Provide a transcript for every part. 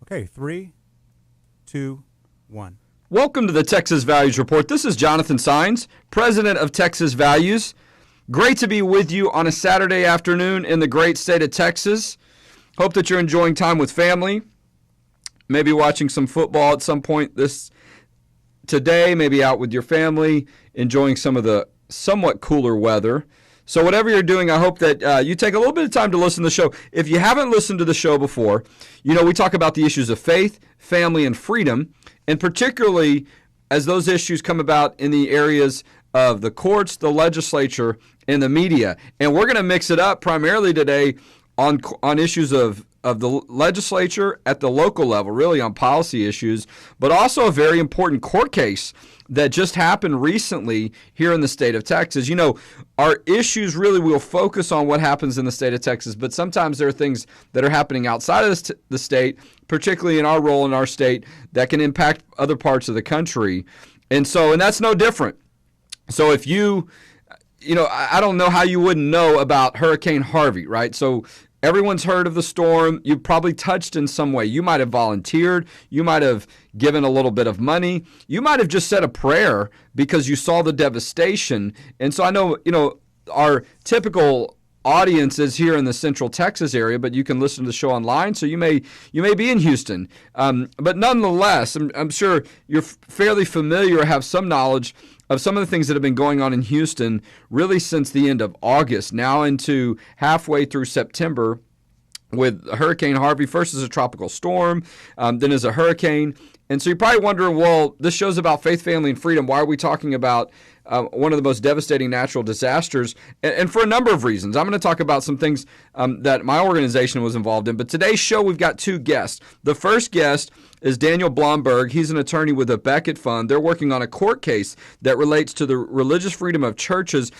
Okay, 3, 2, 1. Welcome to the Texas Values Report. This is Jonathan Saenz, president of Texas Values. Great to be with you on a Saturday afternoon in the great state of Texas. Hope that you're enjoying time with family, maybe watching some football at some point today, maybe out with your family, enjoying some of the somewhat cooler weather. So whatever you're doing, I hope that you take a little bit of time to listen to the show. If you haven't listened to the show before, you know we talk about the issues of faith, family, and freedom, and particularly as those issues come about in the areas of the courts, the legislature, and the media. And we're going to mix it up primarily today on issues of the legislature at the local level, really on policy issues, but also a very important court case that just happened recently here in the state of Texas. You know, our issues really will focus on what happens in the state of Texas, but sometimes there are things that are happening outside of the state, particularly in our role in our state, that can impact other parts of the country. And that's no different. So if you know, I don't know how you wouldn't know about Hurricane Harvey, right? So everyone's heard of the storm. You've probably touched in some way. You might have volunteered. You might have given a little bit of money. You might have just said a prayer because you saw the devastation. And so I know, you know, our typical audience is here in the Central Texas area, but you can listen to the show online. So you may be in Houston. But nonetheless, I'm sure you're fairly familiar or have some knowledge of some of the things that have been going on in Houston really since the end of August, now into halfway through September, with Hurricane Harvey, first as a tropical storm, then as a hurricane. And so you're probably wondering, well, this show's about faith, family, and freedom. Why are we talking about one of the most devastating natural disasters? And for a number of reasons. I'm going to talk about some things that my organization was involved in. But today's show, we've got two guests. The first guest is Daniel Blomberg. He's an attorney with the Becket Fund. They're working on a court case that relates to the religious freedom of churches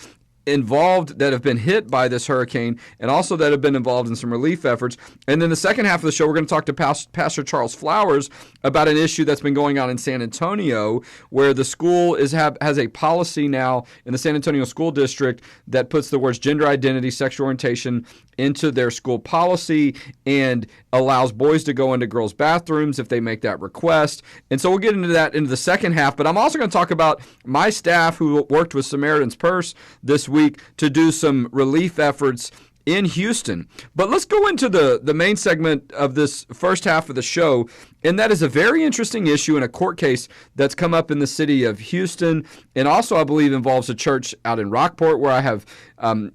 involved that have been hit by this hurricane and also that have been involved in some relief efforts. And then the second half of the show, we're going to talk to Pastor Charles Flowers about an issue that's been going on in San Antonio, where the school has a policy now in the San Antonio School District that puts the words gender identity, sexual orientation into their school policy and allows boys to go into girls' bathrooms if they make that request. And so we'll get into that into the second half. But I'm also going to talk about my staff who worked with Samaritan's Purse this week to do some relief efforts in Houston. But let's go into the main segment of this first half of the show, and that is a very interesting issue in a court case that's come up in the city of Houston, and also I believe involves a church out in Rockport where I have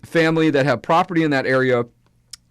family that have property in that area.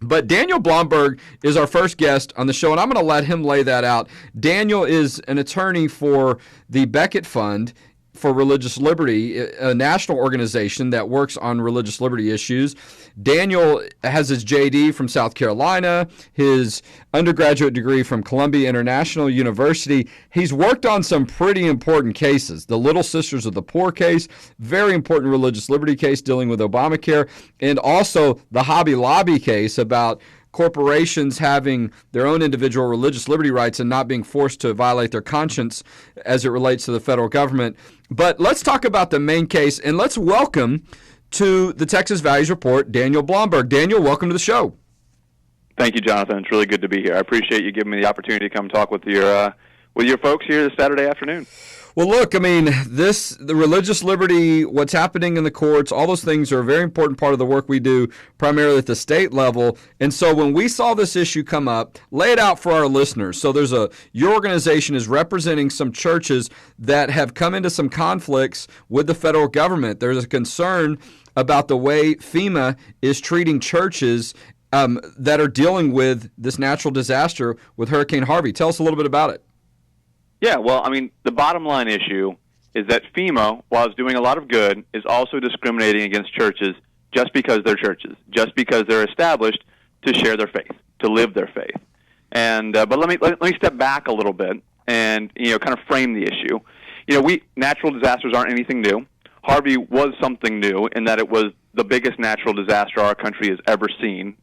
But Daniel Blomberg is our first guest on the show, and I'm going to let him lay that out. Daniel is an attorney for the Becket Fund for Religious Liberty, a national organization that works on religious liberty issues. Daniel has his JD from South Carolina, his undergraduate degree from Columbia International University. He's worked on some pretty important cases. The Little Sisters of the Poor case, very important religious liberty case dealing with Obamacare, and also the Hobby Lobby case about corporations having their own individual religious liberty rights and not being forced to violate their conscience as it relates to the federal government. But let's talk about the main case, and let's welcome to the Texas Values Report, Daniel Blomberg. Daniel, welcome to the show. Thank you, Jonathan. It's really good to be here. I appreciate you giving me the opportunity to come talk with your folks here this Saturday afternoon. Well, look, I mean, the religious liberty, what's happening in the courts, all those things are a very important part of the work we do, primarily at the state level. And so when we saw this issue come up, lay it out for our listeners. So your organization is representing some churches that have come into some conflicts with the federal government. There's a concern about the way FEMA is treating churches that are dealing with this natural disaster with Hurricane Harvey. Tell us a little bit about it. Yeah, well, I mean, the bottom line issue is that FEMA, while it's doing a lot of good, is also discriminating against churches just because they're churches, just because they're established to share their faith, to live their faith. And but let me step back a little bit and kind of frame the issue. Natural disasters aren't anything new. Harvey was something new in that it was the biggest natural disaster our country has ever seen.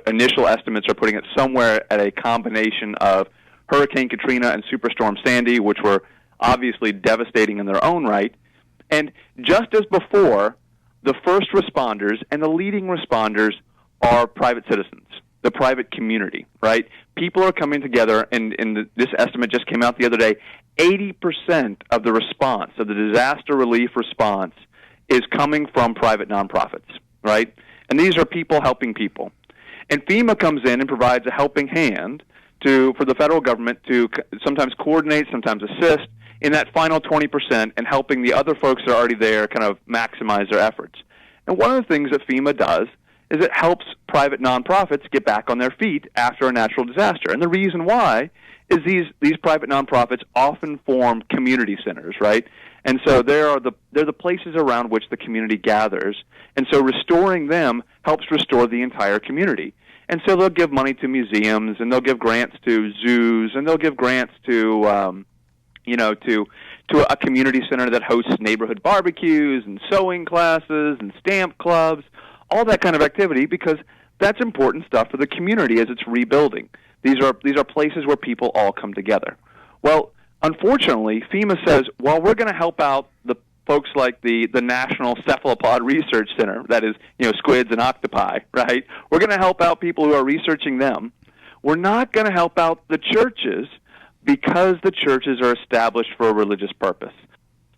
Initial estimates are putting it somewhere at a combination of Hurricane Katrina and Superstorm Sandy, which were obviously devastating in their own right. And just as before, the first responders and the leading responders are private citizens. the private community, right? People are coming together, and this estimate just came out the other day. 80% of the response, of the disaster relief response, is coming from private nonprofits, right? And these are people helping people. And FEMA comes in and provides a helping hand for the federal government to sometimes coordinate, sometimes assist in that final 20% and helping the other folks that are already there kind of maximize their efforts. And one of the things that FEMA does is it helps private nonprofits get back on their feet after a natural disaster. And the reason why is these private nonprofits often form community centers, right? And so they're the places around which the community gathers. And so restoring them helps restore the entire community. And so they'll give money to museums, and they'll give grants to zoos, and they'll give grants to a community center that hosts neighborhood barbecues and sewing classes and stamp clubs, all that kind of activity, because that's important stuff for the community as it's rebuilding. These are places where people all come together. Well, unfortunately, FEMA says, well, we're going to help out the folks like the National Cephalopod Research Center, that is, squids and octopi, right? We're going to help out people who are researching them. We're not going to help out the churches because the churches are established for a religious purpose.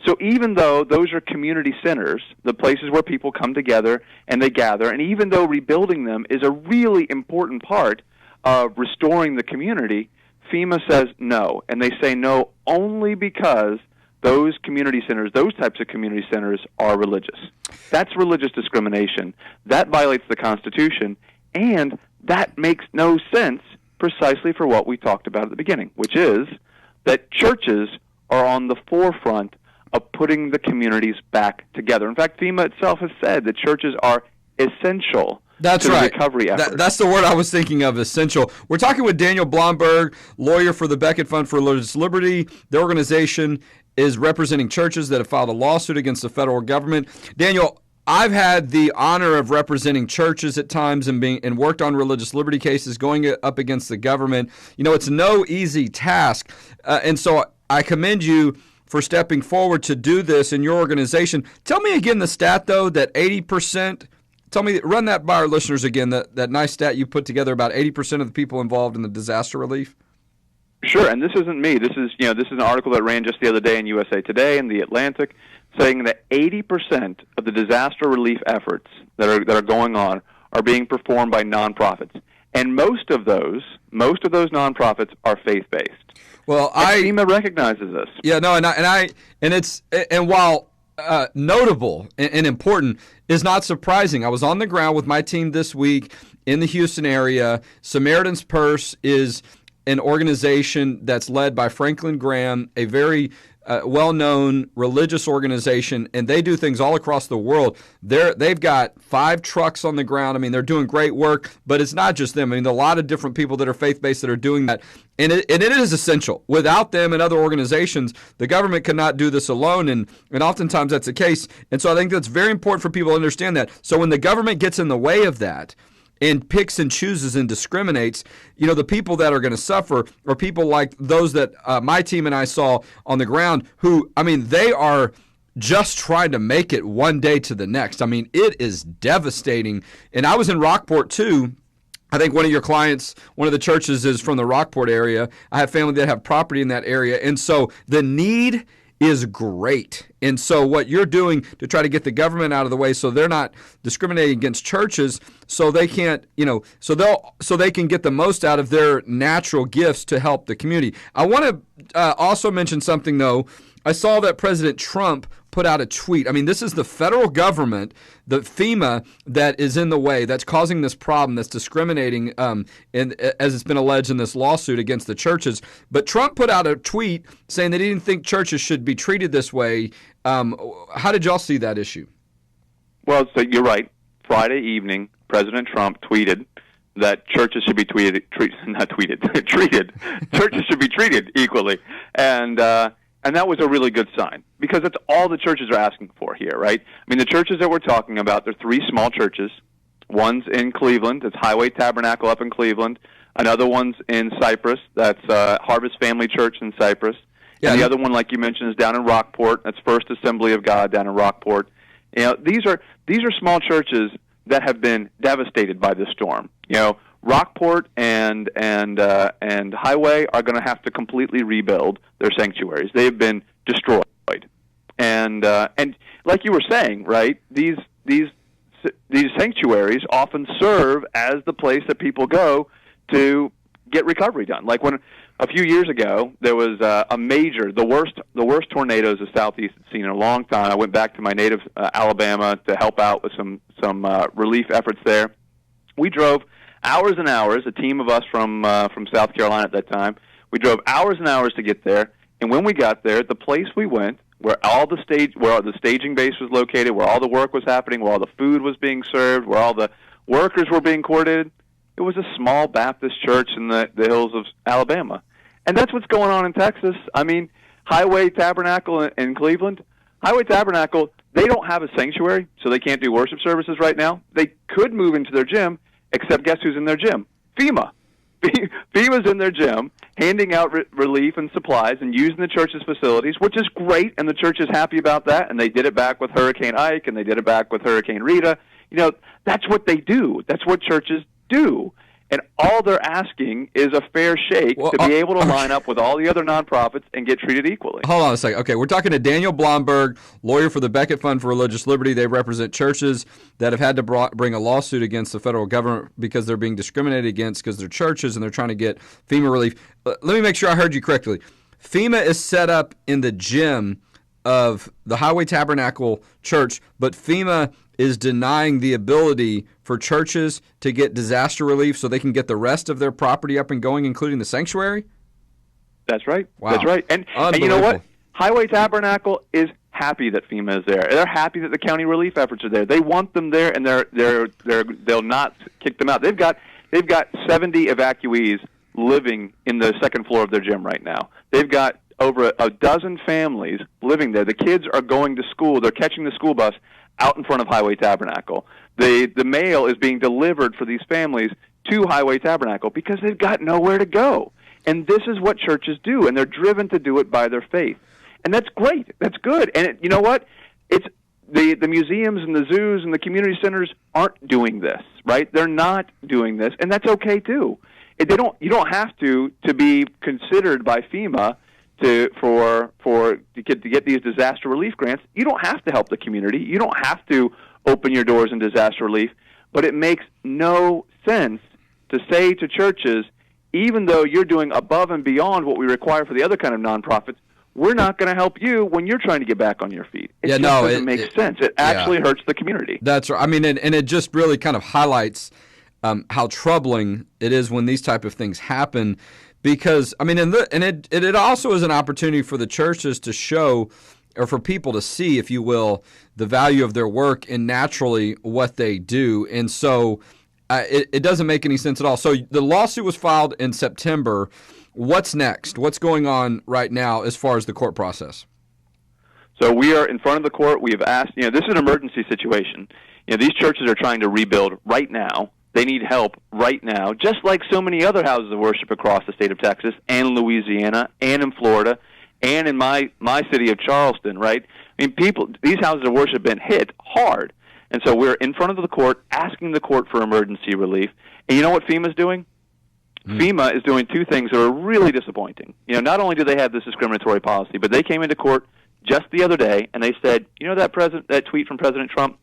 So even though those are community centers, the places where people come together and they gather, and even though rebuilding them is a really important part of restoring the community, FEMA says no. And they say no only because those community centers, those types of community centers, are religious. That's religious discrimination. That violates the Constitution, and that makes no sense precisely for what we talked about at the beginning, which is that churches are on the forefront of putting the communities back together. In fact, FEMA itself has said that churches are essential to the recovery effort. That's the word I was thinking of, essential. We're talking with Daniel Blomberg, lawyer for the Becket Fund for Religious Liberty. The organization is representing churches that have filed a lawsuit against the federal government. Daniel, I've had the honor of representing churches at times and worked on religious liberty cases going up against the government. It's no easy task. And so I commend you for stepping forward to do this in your organization. Tell me again the stat, though, that 80%, run that by our listeners again, that nice stat you put together, about 80% of the people involved in the disaster relief. Sure, and this isn't me. This is an article that ran just the other day in USA Today and The Atlantic, saying that 80% of the disaster relief efforts that are going on are being performed by nonprofits, and most of those nonprofits are faith-based. Well, FEMA recognizes this. Yeah, no, and while notable and important, is not surprising. I was on the ground with my team this week in the Houston area. Samaritan's Purse is an organization that's led by Franklin Graham, a very well-known religious organization, and they do things all across the world. They've got 5 trucks on the ground. I mean, they're doing great work, but it's not just them. I mean, there are a lot of different people that are faith-based that are doing that, and it is essential. Without them and other organizations, the government cannot do this alone, and oftentimes that's the case. And so I think that's very important for people to understand that. So when the government gets in the way of that, and picks and chooses and discriminates, the people that are going to suffer are people like those that my team and I saw on the ground who, they are just trying to make it one day to the next. It is devastating. And I was in Rockport, too. I think one of your clients, one of the churches is from the Rockport area. I have family that have property in that area. And so the need is great. And so what you're doing to try to get the government out of the way so they're not discriminating against churches, so they can't, so they can get the most out of their natural gifts to help the community. I want to also mention something, though. I saw that President Trump put out a tweet. This is the federal government, the FEMA, that is in the way, that's causing this problem, that's discriminating, and as it's been alleged in this lawsuit against the churches. But Trump put out a tweet saying that he didn't think churches should be treated this way. How did y'all see that issue? Well, so you're right. Friday evening, President Trump tweeted that churches should be treated. Churches should be treated equally, and that was a really good sign, because that's all the churches are asking for here, right? The churches that we're talking about, they're 3 small churches. One's in Cleveland. It's Highway Tabernacle up in Cleveland. Another one's in Cyprus. That's Harvest Family Church in Cyprus. Yeah. And the other one, like you mentioned, is down in Rockport. That's First Assembly of God down in Rockport. These are small churches that have been devastated by this storm. Rockport and Highway are going to have to completely rebuild their sanctuaries. They've been destroyed, and like you were saying, right? These sanctuaries often serve as the place that people go to get recovery done. Like when a few years ago there was the worst tornadoes the Southeast had seen in a long time. I went back to my native Alabama to help out with some relief efforts there. We drove hours and hours. A team of us from South Carolina at that time. We drove hours and hours to get there. And when we got there, the place we went, where the staging base was located, where all the work was happening, where all the food was being served, where all the workers were being coordinated, it was a small Baptist church in the hills of Alabama. And that's what's going on in Texas. I mean, Highway Tabernacle in Cleveland, Highway Tabernacle, they don't have a sanctuary, so they can't do worship services right now. They could move into their gym, except guess who's in their gym? FEMA. FEMA's in their gym, handing out relief and supplies and using the church's facilities, which is great, and the church is happy about that, and they did it back with Hurricane Ike, and they did it back with Hurricane Rita. You know, that's what they do. That's what churches do. And all they're asking is a fair shake to be able to line up with all the other nonprofits and get treated equally. Hold on a second. Okay, we're talking to Daniel Blomberg, lawyer for the Becket Fund for Religious Liberty. They represent churches that have had to bring a lawsuit against the federal government because they're being discriminated against because they're churches and they're trying to get FEMA relief. Let me make sure I heard you correctly. FEMA is set up in the gym of the Highway Tabernacle Church, but FEMA is denying the ability for churches to get disaster relief so they can get the rest of their property up and going, including the sanctuary? That's right. Wow. That's right. And you know what? Highway Tabernacle is happy that FEMA is there. They're happy that the county relief efforts are there. They want them there, and they'll not kick them out. They've got 70 evacuees living in the second floor of their gym right now. They've got over a dozen families living there. The kids are going to school. They're catching the school bus out in front of Highway Tabernacle. The mail is being delivered for these families to Highway Tabernacle because they've got nowhere to go. And this is what churches do, and they're driven to do it by their faith. And that's great. That's good. And you know what? It's the museums and the zoos and the community centers aren't doing this, right? They're not doing this, and that's okay too. You don't have to be considered by FEMA to get these disaster relief grants. You don't have to help the community. You don't have to open your doors in disaster relief. But it makes no sense to say to churches, even though you're doing above and beyond what we require for the other kind of nonprofits, we're not going to help you when you're trying to get back on your feet. It doesn't make sense. It actually hurts the community. That's right. I mean, and it just really kind of highlights how troubling it is when these type of things happen. Because, I mean, it also is an opportunity for the churches to show, or for people to see, if you will, the value of their work and naturally what they do. And so it doesn't make any sense at all. So the lawsuit was filed in September. What's next? What's going on right now as far as the court process? So we are in front of the court. We have asked, this is an emergency situation. These churches are trying to rebuild right now. They need help right now, just like so many other houses of worship across the state of Texas and Louisiana and in Florida and in my city of Charleston, right? I mean, these houses of worship have been hit hard. And so we're in front of the court asking the court for emergency relief. And you know what FEMA's doing? FEMA is doing two things that are really disappointing. Not only do they have this discriminatory policy, but they came into court just the other day and they said, that tweet from President Trump,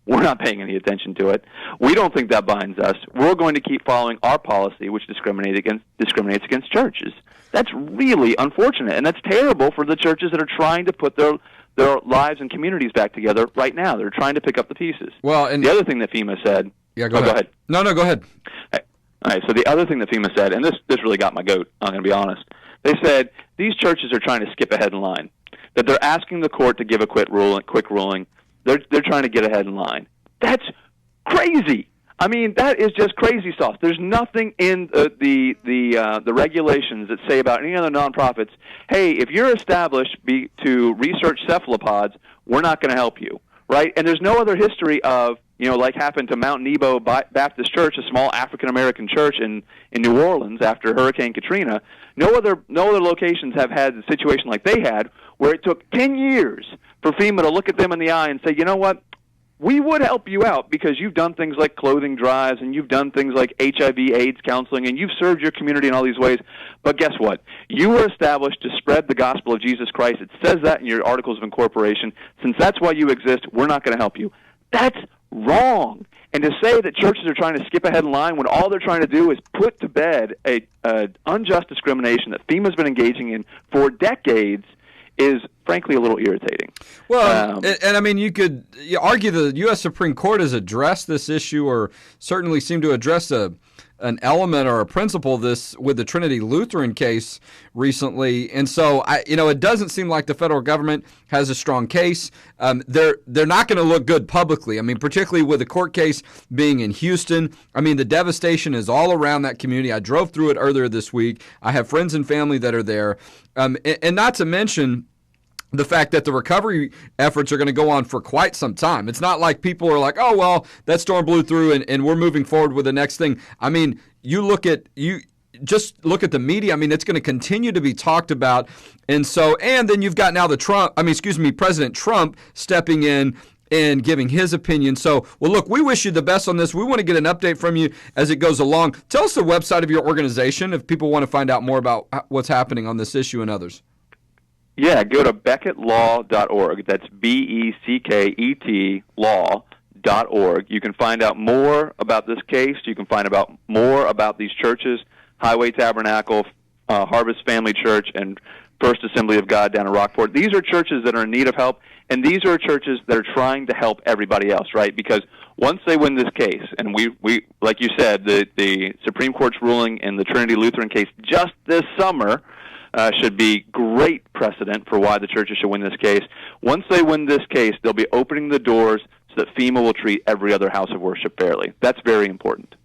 we're not paying any attention to it. We don't think that binds us. We're going to keep following our policy, which discriminates against churches. That's really unfortunate, and that's terrible for the churches that are trying to put their lives and communities back together right now. They're trying to pick up the pieces. Well, and the other thing that FEMA said... Yeah, go ahead. No, go ahead. All right, so the other thing that FEMA said, and this really got my goat, I'm going to be honest. They said these churches are trying to skip ahead in line, that they're asking the court to give a quick ruling. They're trying to get ahead in line. That's crazy. I mean, that is just crazy sauce. There's nothing in the regulations that say about any other nonprofits, hey, if you're established to research cephalopods, we're not going to help you, right? And there's no other history of, like happened to Mount Nebo Baptist Church, a small African-American church in New Orleans after Hurricane Katrina. No other locations have had a situation like they had, where it took 10 years for FEMA to look at them in the eye and say, you know what, we would help you out because you've done things like clothing drives and you've done things like HIV/AIDS counseling and you've served your community in all these ways. But guess what? You were established to spread the gospel of Jesus Christ. It says that in your articles of incorporation. Since that's why you exist, we're not going to help you. That's wrong. And to say that churches are trying to skip ahead in line when all they're trying to do is put to bed a unjust discrimination that FEMA's been engaging in for decades is, frankly, a little irritating. Well, and I mean, you could argue the U.S. Supreme Court has addressed this issue, or certainly seemed to address an element or a principle of this with the Trinity Lutheran case recently. And so, it doesn't seem like the federal government has a strong case. They're not going to look good publicly. I mean, particularly with the court case being in Houston. I mean, the devastation is all around that community. I drove through it earlier this week. I have friends and family that are there. And not to mention the fact that the recovery efforts are going to go on for quite some time. It's not like people are like, oh, well, that storm blew through and we're moving forward with the next thing. I mean, just look at the media. I mean, it's going to continue to be talked about. And then you've got now President Trump stepping in and giving his opinion. So, well, look, we wish you the best on this. We want to get an update from you as it goes along. Tell us the website of your organization if people want to find out more about what's happening on this issue and others. Yeah, go to BeckettLaw.org. That's BECKET law.org. You can find out more about this case. You can find out more about these churches, Highway Tabernacle, Harvest Family Church, and First Assembly of God down in Rockport. These are churches that are in need of help, and these are churches that are trying to help everybody else, right? Because once they win this case, and we like you said, the Supreme Court's ruling in the Trinity Lutheran case just this summer should be great precedent for why the churches should win this case. Once they win this case, they'll be opening the doors so that FEMA will treat every other house of worship fairly. That's very important.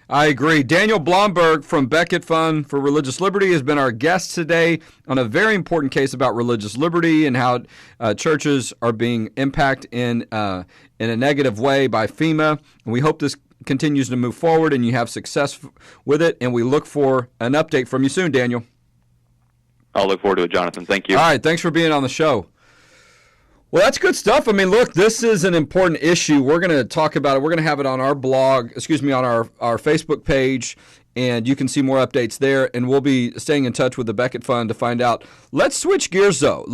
I agree. Daniel Blomberg from Becket Fund for Religious Liberty has been our guest today on a very important case about religious liberty and how churches are being impacted in a negative way by FEMA. And we hope this continues to move forward and you have success with it. And we look for an update from you soon, Daniel. I'll look forward to it, Jonathan. Thank you. All right. Thanks for being on the show. Well, that's good stuff. I mean, look, this is an important issue. We're going to talk about it. We're going to have it on our blog, on our Facebook page, and you can see more updates there. And we'll be staying in touch with the Becket Fund to find out. Let's switch gears, though.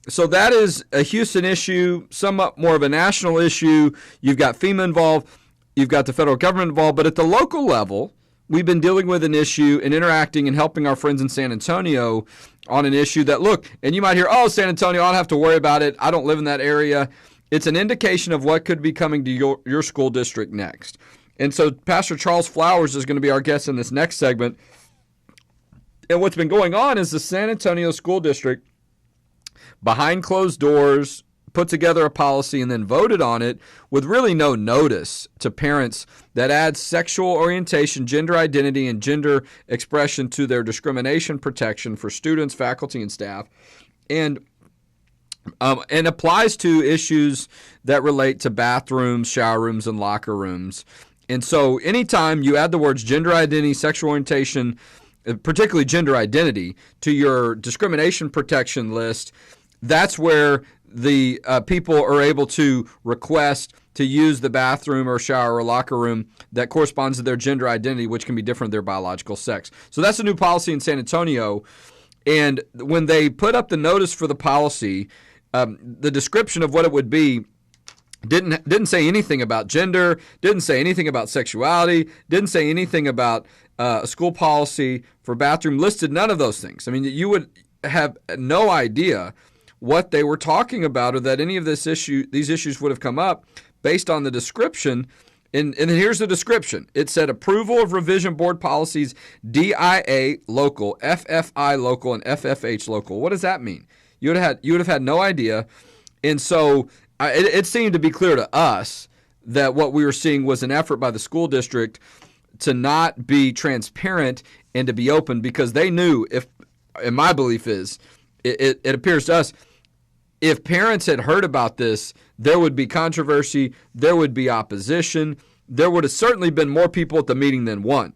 So that is a Houston issue, somewhat more of a national issue. You've got FEMA involved. You've got the federal government involved. But at the local level, we've been dealing with an issue and interacting and helping our friends in San Antonio on an issue that, look, and you might hear, oh, San Antonio, I don't have to worry about it. I don't live in that area. It's an indication of what could be coming to your school district next. And so Pastor Charles Flowers is going to be our guest in this next segment. And what's been going on is the San Antonio School District, behind closed doors, put together a policy and then voted on it with really no notice to parents that adds sexual orientation, gender identity, and gender expression to their discrimination protection for students, faculty, and staff, and applies to issues that relate to bathrooms, shower rooms, and locker rooms. And so anytime you add the words gender identity, sexual orientation, particularly gender identity, to your discrimination protection list, that's where the people are able to request to use the bathroom or shower or locker room that corresponds to their gender identity, which can be different than their biological sex. So that's a new policy in San Antonio. And when they put up the notice for the policy, the description of what it would be didn't say anything about gender, didn't say anything about sexuality, didn't say anything about a school policy for bathroom, listed none of those things. I mean, you would have no idea what they were talking about or that any of these issues would have come up based on the description. And here's the description. It said approval of revision board policies DIA local, FFI local, and FFH local. What does that mean? You would have had no idea. And so it seemed to be clear to us that what we were seeing was an effort by the school district to not be transparent and to be open, because they knew, and my belief is, it appears to us, if parents had heard about this, there would be controversy, there would be opposition, there would have certainly been more people at the meeting than one.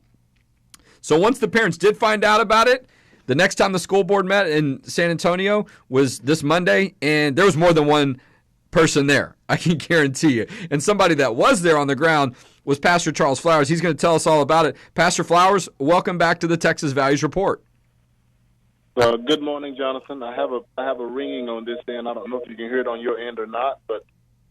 So once the parents did find out about it, the next time the school board met in San Antonio was this Monday, and there was more than one person there. I can guarantee you. And somebody that was there on the ground was Pastor Charles Flowers. He's going to tell us all about it. Pastor Flowers, welcome back to the Texas Values Report. Good morning, Jonathan. I have a ringing on this end. I don't know if you can hear it on your end or not, but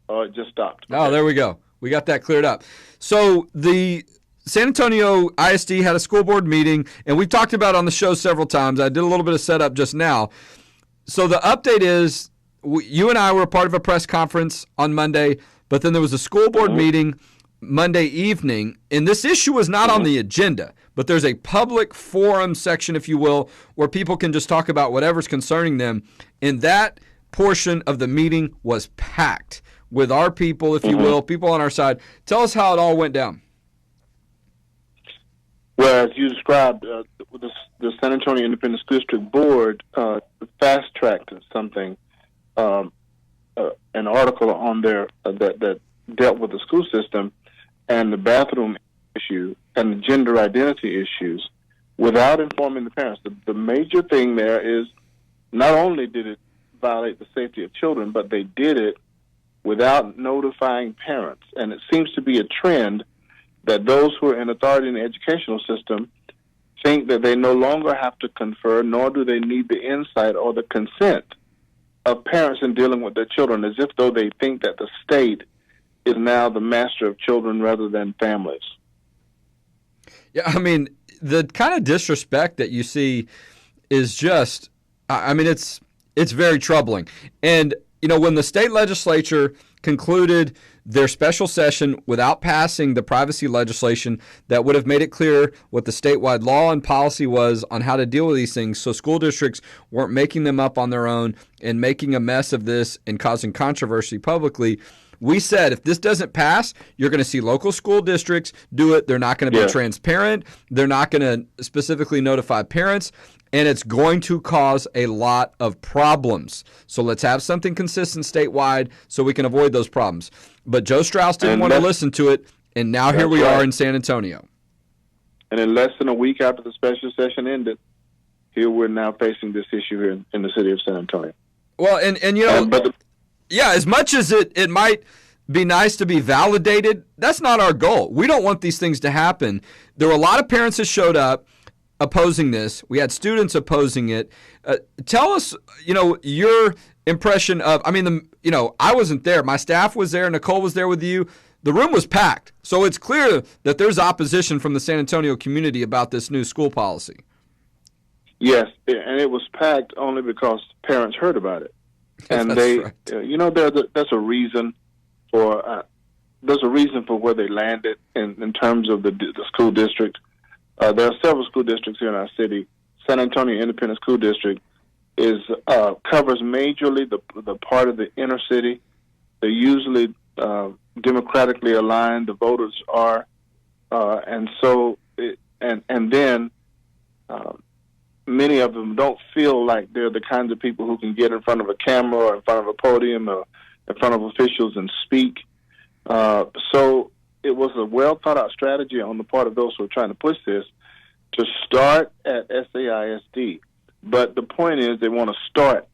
it just stopped. Oh, there we go. We got that cleared up. So the San Antonio ISD had a school board meeting, and we've talked about it on the show several times. I did a little bit of setup just now. So the update is you and I were a part of a press conference on Monday, but then there was a school board meeting Monday evening, and this issue was not on the agenda, but there's a public forum section, if you will, where people can just talk about whatever's concerning them, and that portion of the meeting was packed with our people, if you will, people on our side. Tell us how it all went down. Well, as you described, the San Antonio Independent School District Board fast-tracked something, an article on there that dealt with the school system and the bathroom issue and the gender identity issues without informing the parents. The major thing there is not only did it violate the safety of children, but they did it without notifying parents. And it seems to be a trend that those who are in authority in the educational system think that they no longer have to confer, nor do they need the insight or the consent of parents in dealing with their children, as if though they think that the state is now the master of children rather than families. Yeah, I mean, the kind of disrespect that you see is just, I mean, it's very troubling. And, you know, when the state legislature concluded their special session without passing the privacy legislation that would have made it clear what the statewide law and policy was on how to deal with these things, so school districts weren't making them up on their own and making a mess of this and causing controversy publicly, we said if this doesn't pass, you're going to see local school districts do it. They're not going to be transparent. They're not going to specifically notify parents. And it's going to cause a lot of problems. So let's have something consistent statewide so we can avoid those problems. But Joe Strauss didn't want to listen to it, and now here we are in San Antonio. And in less than a week after the special session ended, here we're now facing this issue here in the city of San Antonio. Well, and you know, yeah, as much as it might be nice to be validated, that's not our goal. We don't want these things to happen. There were a lot of parents that showed up opposing this. We had students opposing it. Tell us, you know, your impression of, I mean, I wasn't there. My staff was there. Nicole was there with you. The room was packed. So it's clear that there's opposition from the San Antonio community about this new school policy. Yes, and it was packed only because parents heard about it. And there's a reason for where they landed in terms of the school district. There are several school districts here in our city. San Antonio Independent School District covers majorly the part of the inner city. They're usually democratically aligned. The voters are, and then many of them don't feel like they're the kinds of people who can get in front of a camera or in front of a podium or in front of officials and speak. So it was a well-thought-out strategy on the part of those who are trying to push this to start at SAISD. But the point is, they want to start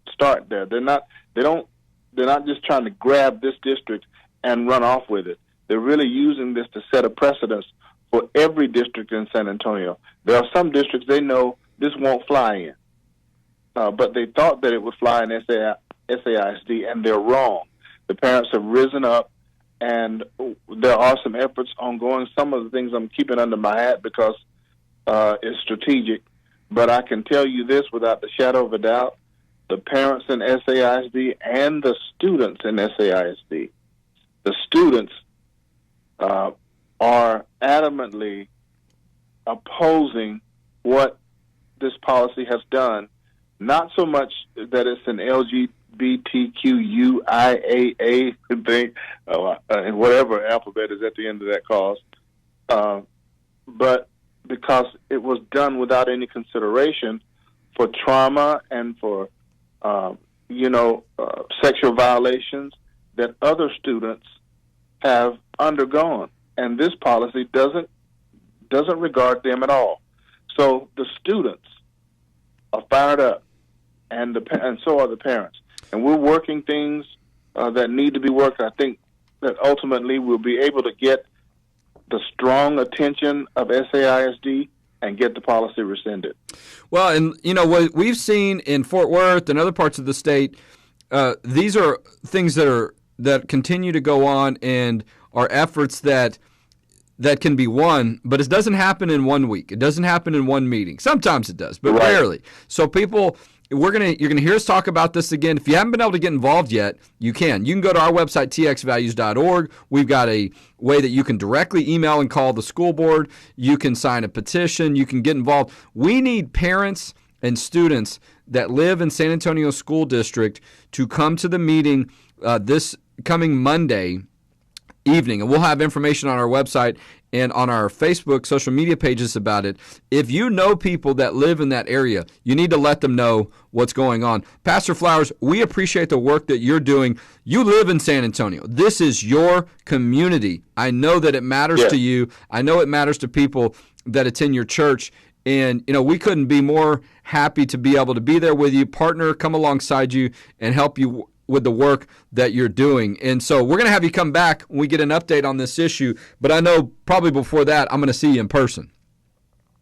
there. They're not just trying to grab this district and run off with it. They're really using this to set a precedence for every district in San Antonio. There are some districts they know this won't fly in, but they thought that it would fly in SAISD, and they're wrong. The parents have risen up, and there are some efforts ongoing. Some of the things I'm keeping under my hat because it's strategic, but I can tell you this without the shadow of a doubt: the parents in SAISD and the students in SAISD, the students are adamantly opposing what this policy has done. Not so much that it's an LGBTQIAA thing, and whatever alphabet is at the end of that cause, but because it was done without any consideration for trauma and for sexual violations that other students have undergone, and this policy doesn't regard them at all. So the students are fired up, and so are the parents. And we're working things that need to be worked. I think that ultimately we'll be able to get the strong attention of SAISD and get the policy rescinded. Well, and what we've seen in Fort Worth and other parts of the state, these are things that continue to go on and are efforts that can be won, but it doesn't happen in 1 week. It doesn't happen in one meeting. Sometimes it does, but rarely. So people, you're gonna hear us talk about this again. If you haven't been able to get involved yet, you can. You can go to our website, txvalues.org. We've got a way that you can directly email and call the school board. You can sign a petition. You can get involved. We need parents and students that live in San Antonio School District to come to the meeting this coming Monday evening, and we'll have information on our website and on our Facebook social media pages about it. If you know people that live in that area, you need to let them know what's going on. Pastor Flowers, we appreciate the work that you're doing. You live in San Antonio. This is your community. I know that it matters to you. I know it matters to people that attend your church. And, we couldn't be more happy to be able to be there with you, partner, come alongside you, and help you with the work that you're doing. And so we're going to have you come back when we get an update on this issue. But I know probably before that, I'm going to see you in person.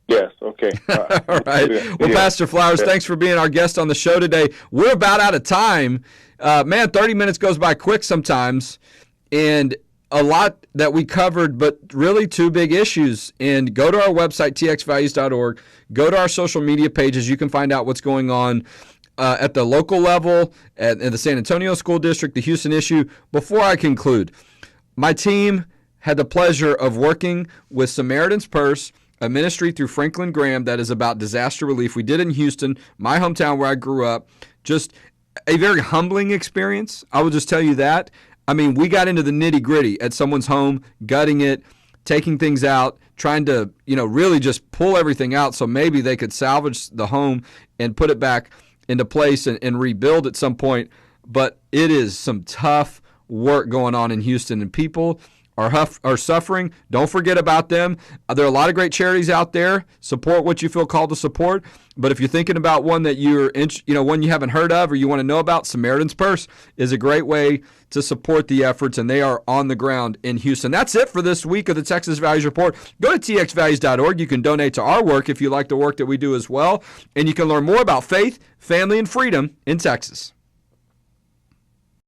Yes, okay. All right. Well, Pastor Flowers, thanks for being our guest on the show today. We're about out of time. 30 minutes goes by quick sometimes. And a lot that we covered, but really two big issues. And go to our website, txvalues.org. Go to our social media pages. You can find out what's going on at the local level, at the San Antonio School District, the Houston issue. Before I conclude, my team had the pleasure of working with Samaritan's Purse, a ministry through Franklin Graham that is about disaster relief. We did it in Houston, my hometown where I grew up. Just a very humbling experience. I will just tell you that. I mean, we got into the nitty-gritty at someone's home, gutting it, taking things out, trying to, really just pull everything out so maybe they could salvage the home and put it back into place and rebuild at some point. But it is some tough work going on in Houston, and people are suffering. Don't forget about them. There are a lot of great charities out there. Support what you feel called to support. But if you're thinking about one that one you haven't heard of or you want to know about, Samaritan's Purse is a great way to support the efforts, and they are on the ground in Houston. That's it for this week of the Texas Values Report. Go to txvalues.org. You can donate to our work if you like the work that we do as well, and you can learn more about faith, family, and freedom in Texas.